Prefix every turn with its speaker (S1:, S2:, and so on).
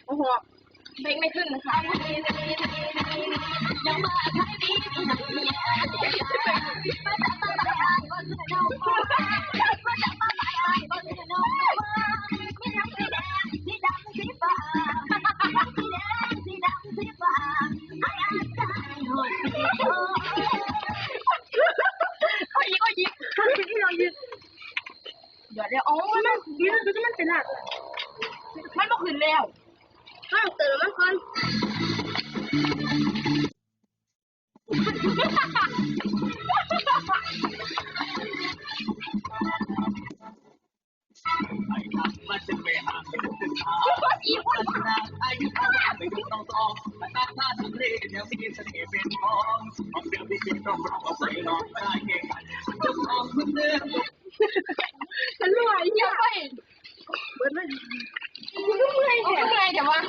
S1: โอ้โหเพลงไม่ขึ้นนะคะเขายิงก็ยิงถ้าเป็นที่เรายิงเดี๋ยวอ๋อมันยิงแล้วจะมันเป็นอะไรมันก็ขึ้นแล้วห้ามเตือนมันก่อน
S2: มันจะไม่ห่างไม่ต้องศึกษาพัฒนาอายุเท่าไม่ต้องต้องมาตามหน้าทะเลเดี๋ยวมีเสน่ห์เป็นทองของเดียวที่คิดต้องรอใส่นอนได้เก่งจะทองคนเดิม
S1: ฉันรวยเยอะไปเบิร์ดเลยคุณก็เมื่อยเดี๋ยวว่า